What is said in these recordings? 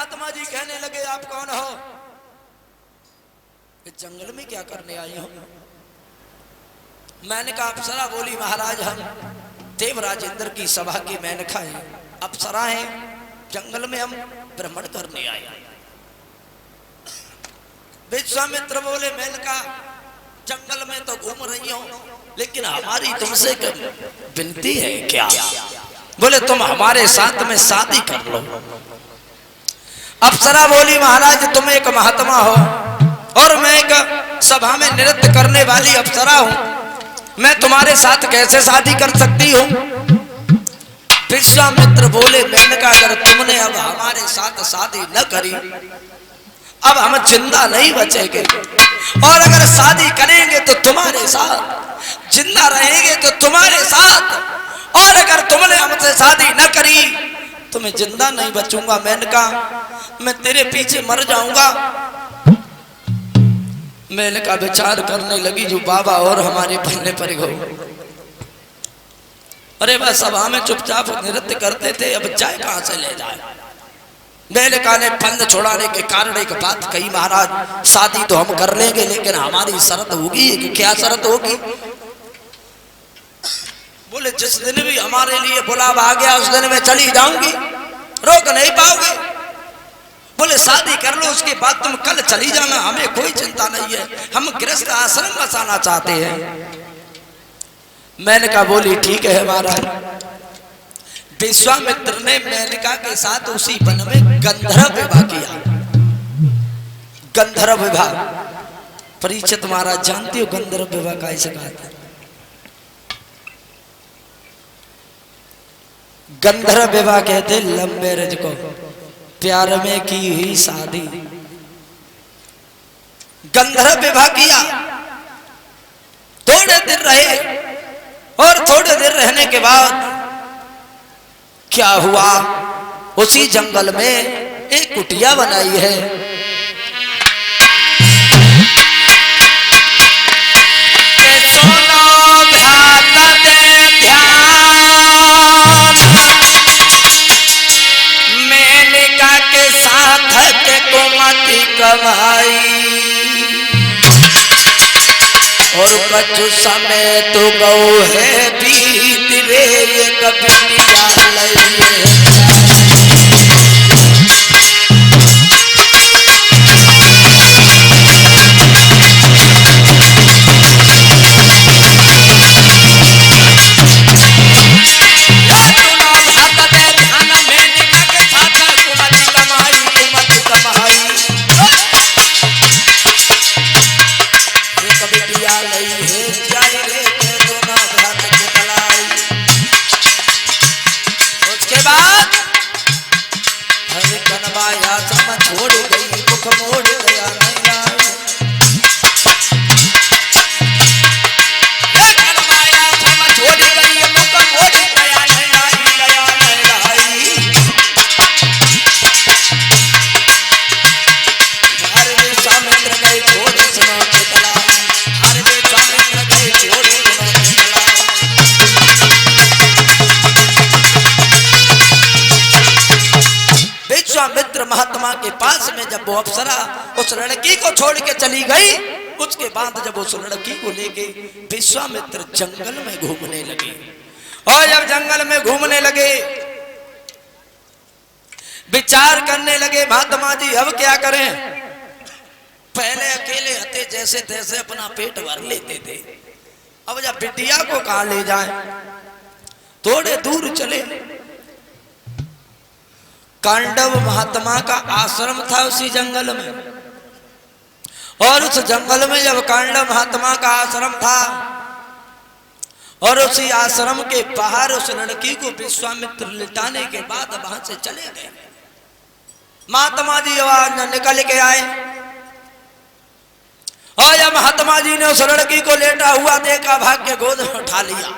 महात्मा जी कहने लगे आप कौन हो? इस जंगल में क्या करने आई हो? मैंने कहा अप्सरा। बोली महाराज हम देवराज इंद्र की सभा की मेनका है, अप्सरा है, जंगल में हम भ्रमण करने आए। विश्वामित्र बोले मेनका जंगल में तो घूम रही हो, लेकिन हमारी तुमसे विनती है क्या? बोले तुम हमारे साथ में शादी कर लो। अप्सरा बोली महाराज तुम एक महात्मा हो और मैं एक सभा में नृत्य करने वाली अप्सरा हूं, मैं तुम्हारे साथ कैसे शादी कर सकती हूं? विश्वामित्र बोले मेनका अगर तुमने अब हमारे साथ शादी न करी अब हम जिंदा नहीं बचेंगे, और अगर शादी करेंगे तो तुम्हारे साथ, जिंदा रहेंगे तो तुम्हारे साथ, और अगर तुमने हमसे शादी न करी तो मैं जिंदा नहीं बचूंगा। मेनका मैं तेरे पीछे मर जाऊंगा। मेनका विचार करने लगी जो बाबा और हमारे पल्ले पर हो। अरे वह सभा में चुपचाप नृत्य करते थे, अब चाय कहां से ले जाए? मेनका ने फंद छुड़ाने के कारण एक बात कही महाराज शादी तो हम कर लेंगे, लेकिन हमारी शर्त होगी। कि क्या शर्त होगी? बोले जिस दिन भी हमारे लिए बुलावा आ गया उस दिन मैं चली जाऊंगी, रोक नहीं पाओगे। बोले शादी कर लो उसके बाद तुम कल चली जाना, हमें कोई चिंता नहीं है, हम गृहस्थ आश्रम बसाना चाहते हैं। मेनका बोली ठीक है महाराज। विश्वामित्र ने मेनका के साथ उसी वन में गंधर्व विवाह किया। गंधर्व विवाह परीक्षित महाराज जानते हो गंधर्व विवाह कैसे कहते हैं? गंधर्व विवाह कहते लव मैरिज को, प्यार में की हुई शादी। गंधर्व विवाह किया, थोड़े दिन रहे और थोड़े दिन रहने के बाद क्या हुआ? उसी जंगल में एक कुटिया बनाई है। मेनका के साथ कुमति कमाई और कछु समय तो गौ है बीत रे एक बिटिया लइए। छोड़ गई मुख मोड़ गया छोड़ गई मुख मोड़ गया हर विश्वामित्र गए छोड़ सुनो चितला, हर विश्वामित्र गए छोड़ सुनो चितला। विश्वामित्र महात्मा के पास में जब वो अप्सरा उस लड़की को छोड़ के चली गई, उसके बाद जब उस लड़की को लेके विश्वामित्र जंगल में घूमने लगे। और जब जंगल में घूमने लगे विचार करने लगे महात्मा जी अब क्या करें? पहले अकेले हते जैसे तैसे अपना पेट भर लेते थे, अब जब बिटिया को कहां ले जाए? थोड़े दूर चले, कांडव महात्मा का आश्रम था उसी जंगल में, और उस जंगल में जब कांडव महात्मा का आश्रम था और उसी आश्रम के बाहर उस लड़की को विश्वामित्र लिटाने के बाद वहां से चले गए। महात्मा जी आवाज निकल के आए और जब महात्मा जी ने उस लड़की को लेटा हुआ देखा, भाग के गोद में उठा लिया।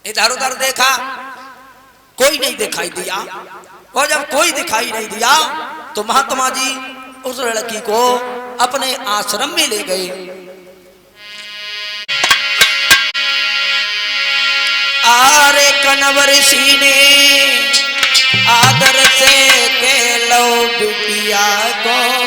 इधर उधर देखा, कोई नहीं दिखाई दिया, और जब कोई दिखाई नहीं दिया तो महात्मा जी उस लड़की को अपने आश्रम में ले गए। आरे कनव ऋषि ने आदर से के लो पिया को